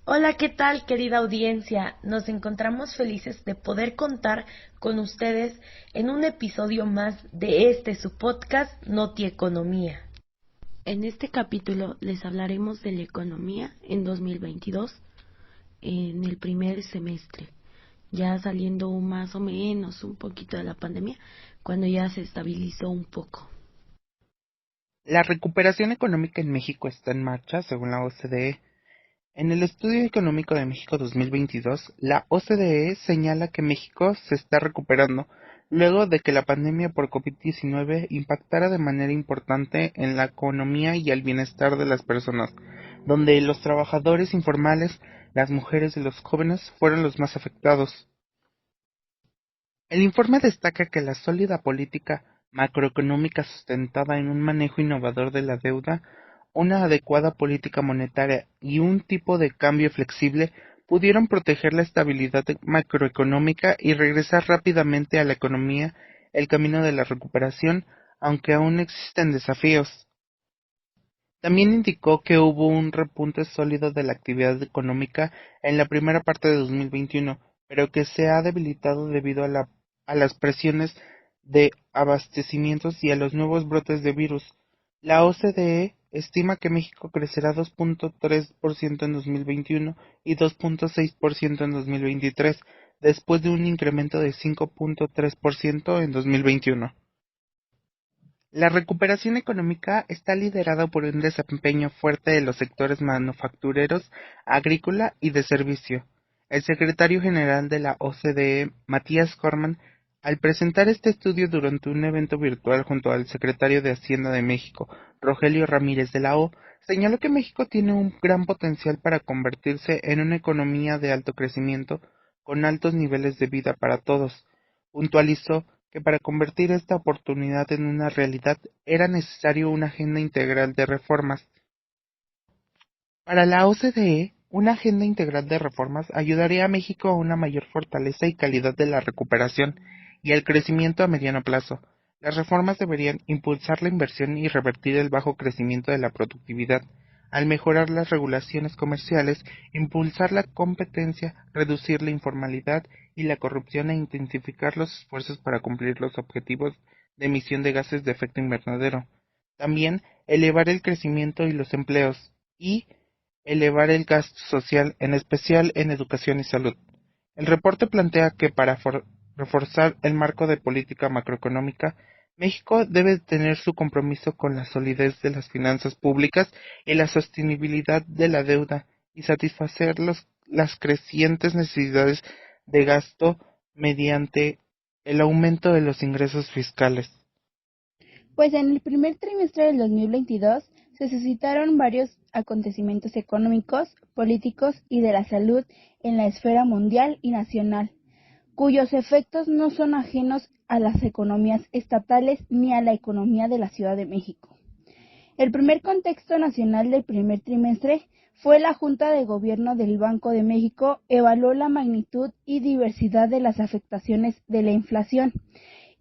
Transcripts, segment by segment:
Hola, ¿qué tal, querida audiencia? Nos encontramos felices de poder contar con ustedes en un episodio más de su podcast Noti Economía. En este capítulo les hablaremos de la economía en 2022, en el primer semestre, ya saliendo más o menos un poquito de la pandemia, cuando ya se estabilizó un poco. La recuperación económica en México está en marcha, según la OCDE. En el Estudio Económico de México 2022, la OCDE señala que México se está recuperando luego de que la pandemia por COVID-19 impactara de manera importante en la economía y el bienestar de las personas, donde los trabajadores informales, las mujeres y los jóvenes fueron los más afectados. El informe destaca que la sólida política macroeconómica sustentada en un manejo innovador de la deuda, una adecuada política monetaria y un tipo de cambio flexible pudieron proteger la estabilidad macroeconómica y regresar rápidamente a la economía el camino de la recuperación, aunque aún existen desafíos. También indicó que hubo un repunte sólido de la actividad económica en la primera parte de 2021, pero que se ha debilitado debido a las presiones de abastecimientos y a los nuevos brotes de virus. La OCDE estima que México crecerá 2.3% en 2021 y 2.6% en 2023, después de un incremento de 5.3% en 2021. La recuperación económica está liderada por un desempeño fuerte de los sectores manufactureros, agrícola y de servicio. El secretario general de la OCDE, Matías Corman, al presentar este estudio durante un evento virtual junto al secretario de Hacienda de México, Rogelio Ramírez de la O, señaló que México tiene un gran potencial para convertirse en una economía de alto crecimiento con altos niveles de vida para todos. Puntualizó que para convertir esta oportunidad en una realidad era necesario una agenda integral de reformas. Para la OCDE, una agenda integral de reformas ayudaría a México a una mayor fortaleza y calidad de la recuperación y el crecimiento a mediano plazo. Las reformas deberían impulsar la inversión y revertir el bajo crecimiento de la productividad, al mejorar las regulaciones comerciales, impulsar la competencia, reducir la informalidad y la corrupción e intensificar los esfuerzos para cumplir los objetivos de emisión de gases de efecto invernadero. También elevar el crecimiento y los empleos y elevar el gasto social, en especial en educación y salud. El reporte plantea que para reforzar el marco de política macroeconómica, México debe tener su compromiso con la solidez de las finanzas públicas y la sostenibilidad de la deuda y satisfacer las crecientes necesidades de gasto mediante el aumento de los ingresos fiscales. Pues en el primer trimestre del 2022 se suscitaron varios acontecimientos económicos, políticos y de la salud en la esfera mundial y nacional, cuyos efectos no son ajenos a las economías estatales ni a la economía de la Ciudad de México. El primer contexto nacional del primer trimestre fue la Junta de Gobierno del Banco de México evaluó la magnitud y diversidad de las afectaciones de la inflación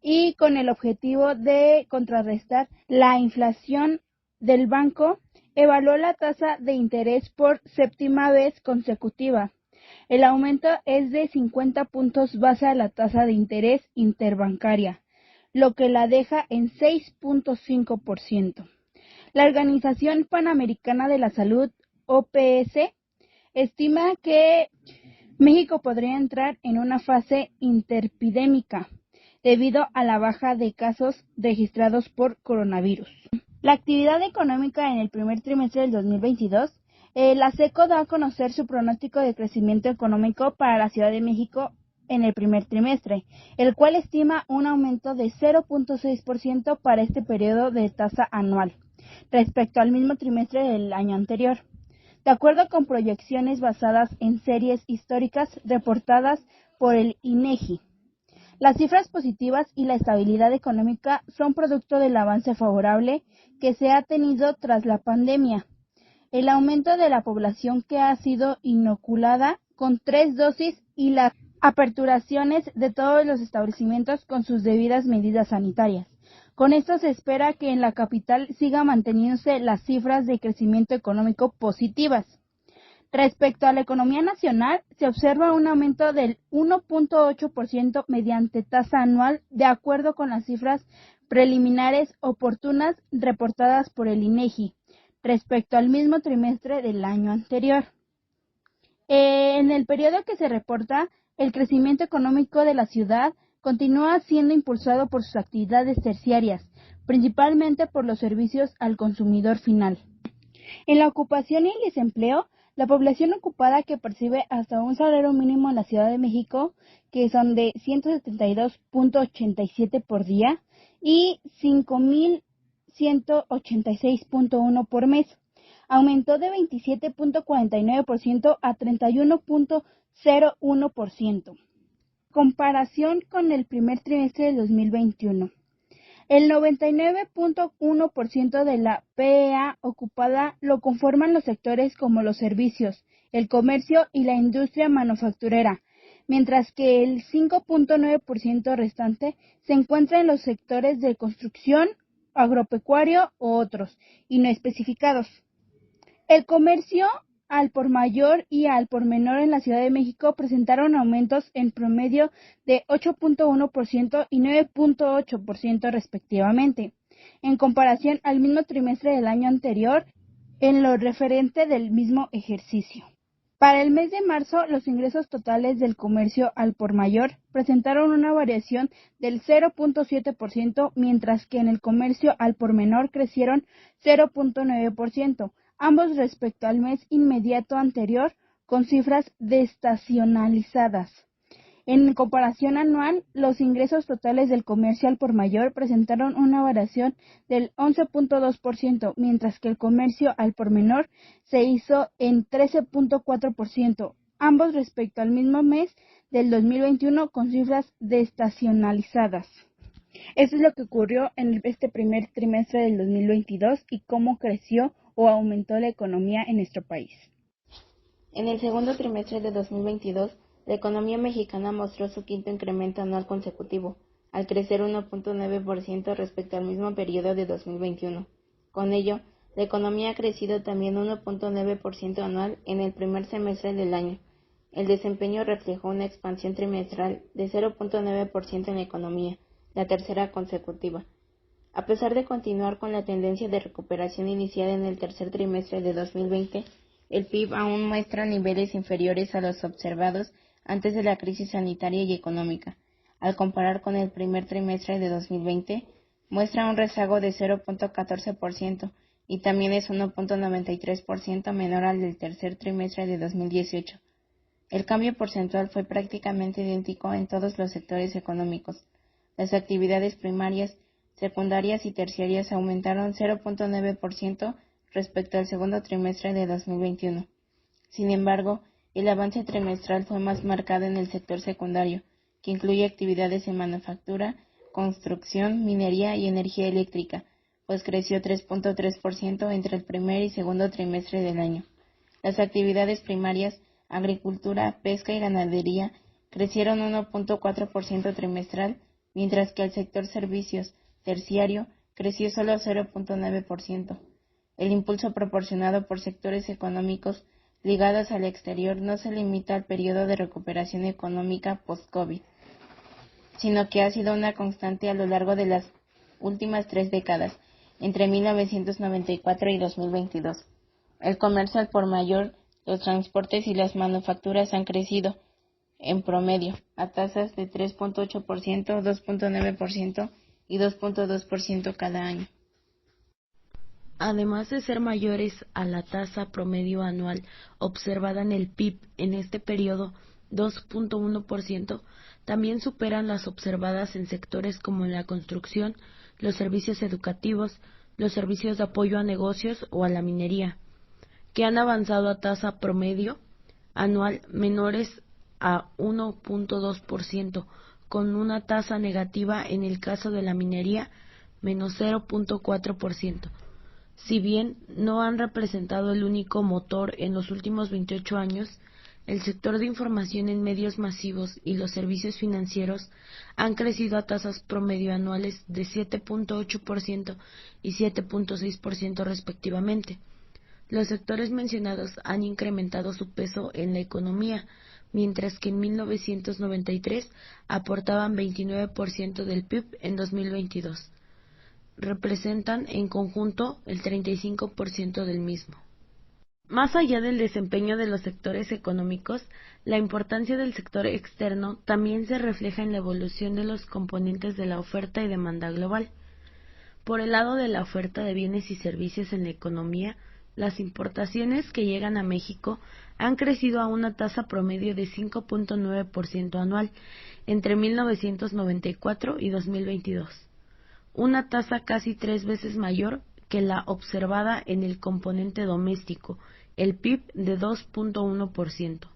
y con el objetivo de contrarrestar la inflación del banco, evaluó la tasa de interés por séptima vez consecutiva. El aumento es de 50 puntos base a la tasa de interés interbancaria, lo que la deja en 6.5%. La Organización Panamericana de la Salud, OPS, estima que México podría entrar en una fase interepidémica debido a la baja de casos registrados por coronavirus. La actividad económica en el primer trimestre del 2022, la SECO da a conocer su pronóstico de crecimiento económico para la Ciudad de México en el primer trimestre, el cual estima un aumento de 0.6% para este periodo de tasa anual, respecto al mismo trimestre del año anterior. De acuerdo con proyecciones basadas en series históricas reportadas por el INEGI, las cifras positivas y la estabilidad económica son producto del avance favorable que se ha tenido tras la pandemia, el aumento de la población que ha sido inoculada con 3 dosis y las aperturaciones de todos los establecimientos con sus debidas medidas sanitarias. Con esto se espera que en la capital siga manteniéndose las cifras de crecimiento económico positivas. Respecto a la economía nacional, se observa un aumento del 1.8% mediante tasa anual, de acuerdo con las cifras preliminares oportunas reportadas por el INEGI respecto al mismo trimestre del año anterior. En el periodo que se reporta, el crecimiento económico de la ciudad continúa siendo impulsado por sus actividades terciarias, principalmente por los servicios al consumidor final. En la ocupación y el desempleo, la población ocupada que percibe hasta un salario mínimo en la Ciudad de México, que son de 172.87 por día y 5.186.1 por mes, aumentó de 27.49% a 31.01%. Comparación con el primer trimestre de 2021. El 99.1% de la PEA ocupada lo conforman los sectores como los servicios, el comercio y la industria manufacturera, mientras que el 5.9% restante se encuentra en los sectores de construcción, agropecuario u otros, y no especificados. El comercio al por mayor y al por menor en la Ciudad de México presentaron aumentos en promedio de 8.1% y 9.8% respectivamente, en comparación al mismo trimestre del año anterior en lo referente del mismo ejercicio. Para el mes de marzo, los ingresos totales del comercio al por mayor presentaron una variación del 0.7%, mientras que en el comercio al por menor crecieron 0.9%. Ambos respecto al mes inmediato anterior, con cifras desestacionalizadas. En comparación anual, los ingresos totales del comercio al por mayor presentaron una variación del 11.2%, mientras que el comercio al por menor se hizo en 13.4%, ambos respecto al mismo mes del 2021 con cifras desestacionalizadas. Eso es lo que ocurrió en este primer trimestre del 2022 y cómo creció o aumentó la economía en nuestro país. En el segundo trimestre de 2022, la economía mexicana mostró su quinto incremento anual consecutivo, al crecer 1.9% respecto al mismo periodo de 2021. Con ello, la economía ha crecido también 1.9% anual en el primer semestre del año. El desempeño reflejó una expansión trimestral de 0.9% en la economía, la tercera consecutiva. A pesar de continuar con la tendencia de recuperación iniciada en el tercer trimestre de 2020, el PIB aún muestra niveles inferiores a los observados antes de la crisis sanitaria y económica. Al comparar con el primer trimestre de 2020, muestra un rezago de 0.14% y también es 1.93% menor al del tercer trimestre de 2018. El cambio porcentual fue prácticamente idéntico en todos los sectores económicos. Las actividades primarias, secundarias y terciarias aumentaron 0.9% respecto al segundo trimestre de 2021. Sin embargo, el avance trimestral fue más marcado en el sector secundario, que incluye actividades en manufactura, construcción, minería y energía eléctrica, pues creció 3.3% entre el primer y segundo trimestre del año. Las actividades primarias, agricultura, pesca y ganadería, crecieron 1.4% trimestral, mientras que el sector servicios, terciario, creció solo 0.9%. El impulso proporcionado por sectores económicos ligados al exterior no se limita al periodo de recuperación económica post-COVID, sino que ha sido una constante a lo largo de las últimas 3 décadas, entre 1994 y 2022. El comercio al por mayor, los transportes y las manufacturas han crecido, en promedio, a tasas de 3.8%, 2.9% y 2.2% cada año. Además de ser mayores a la tasa promedio anual observada en el PIB en este periodo, 2.1%, también superan las observadas en sectores como la construcción, los servicios educativos, los servicios de apoyo a negocios o a la minería, que han avanzado a tasa promedio anual menores a 1.2%, con una tasa negativa en el caso de la minería, menos 0.4%. Si bien no han representado el único motor en los últimos 28 años, el sector de información en medios masivos y los servicios financieros han crecido a tasas promedio anuales de 7.8% y 7.6% respectivamente. Los sectores mencionados han incrementado su peso en la economía, mientras que en 1993 aportaban 29% del PIB en 2022. Representan en conjunto el 35% del mismo. Más allá del desempeño de los sectores económicos, la importancia del sector externo también se refleja en la evolución de los componentes de la oferta y demanda global. Por el lado de la oferta de bienes y servicios en la economía, las importaciones que llegan a México han crecido a una tasa promedio de 5.9% anual entre 1994 y 2022, una tasa casi 3 veces mayor que la observada en el componente doméstico, el PIB de 2.1%.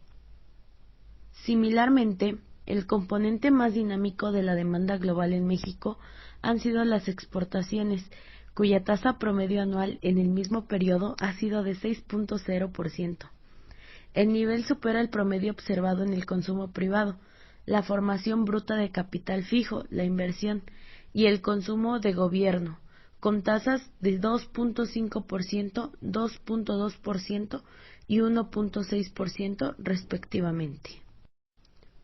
Similarmente, el componente más dinámico de la demanda global en México han sido las exportaciones, cuya tasa promedio anual en el mismo periodo ha sido de 6.0%. El nivel supera el promedio observado en el consumo privado, la formación bruta de capital fijo, la inversión, y el consumo de gobierno, con tasas de 2.5%, 2.2% y 1.6% respectivamente.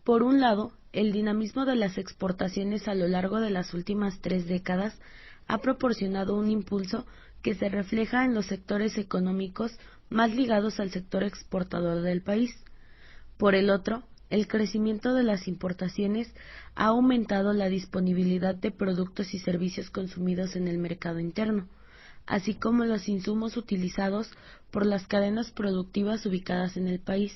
Por un lado, el dinamismo de las exportaciones a lo largo de las últimas 3 décadas ha proporcionado un impulso que se refleja en los sectores económicos más ligados al sector exportador del país. Por el otro, el crecimiento de las importaciones ha aumentado la disponibilidad de productos y servicios consumidos en el mercado interno, así como los insumos utilizados por las cadenas productivas ubicadas en el país.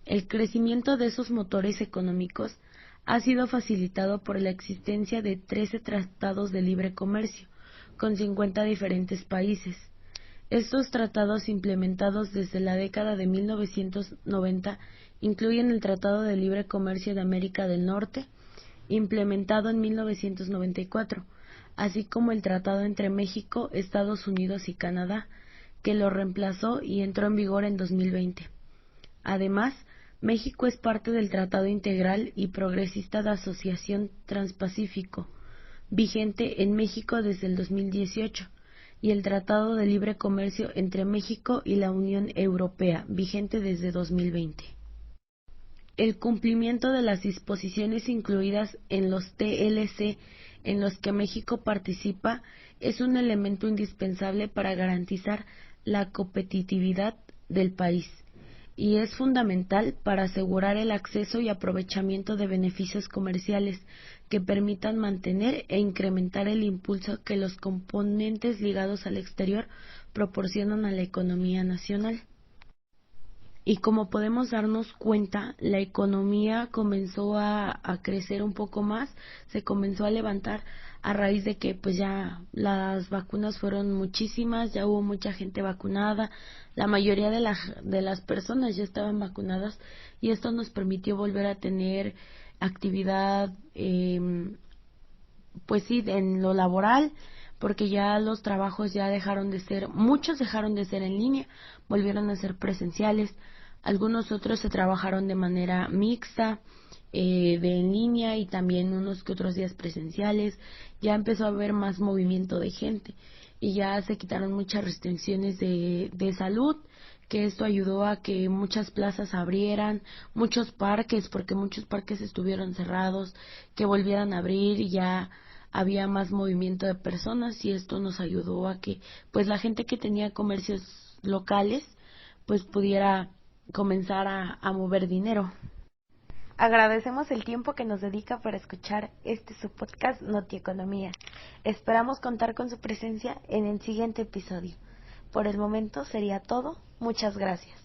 El crecimiento de esos motores económicos ha sido facilitado por la existencia de 13 tratados de libre comercio, con 50 diferentes países. Estos tratados, implementados desde la década de 1990, incluyen el Tratado de Libre Comercio de América del Norte, implementado en 1994, así como el Tratado entre México, Estados Unidos y Canadá, que lo reemplazó y entró en vigor en 2020. Además, México es parte del Tratado Integral y Progresista de Asociación Transpacífico, vigente en México desde el 2018, y el Tratado de Libre Comercio entre México y la Unión Europea, vigente desde 2020. El cumplimiento de las disposiciones incluidas en los TLC en los que México participa es un elemento indispensable para garantizar la competitividad del país y es fundamental para asegurar el acceso y aprovechamiento de beneficios comerciales que permitan mantener e incrementar el impulso que los componentes ligados al exterior proporcionan a la economía nacional. Y como podemos darnos cuenta, la economía comenzó a crecer un poco más, se comenzó a levantar a raíz de que pues ya las vacunas fueron muchísimas, ya hubo mucha gente vacunada, la mayoría de las personas ya estaban vacunadas y esto nos permitió volver a tener actividad, pues sí, en lo laboral, porque ya los trabajos ya dejaron de ser, muchos dejaron de ser en línea, volvieron a ser presenciales, algunos otros se trabajaron de manera mixta, de en línea y también unos que otros días presenciales, ya empezó a haber más movimiento de gente y ya se quitaron muchas restricciones de salud, que esto ayudó a que muchas plazas abrieran, muchos parques, porque muchos parques estuvieron cerrados, que volvieran a abrir y ya había más movimiento de personas y esto nos ayudó a que pues la gente que tenía comercios locales pues pudiera comenzar a mover dinero. Agradecemos el tiempo que nos dedica para escuchar su podcast Notieconomía. Esperamos contar con su presencia en el siguiente episodio. Por el momento sería todo. Muchas gracias.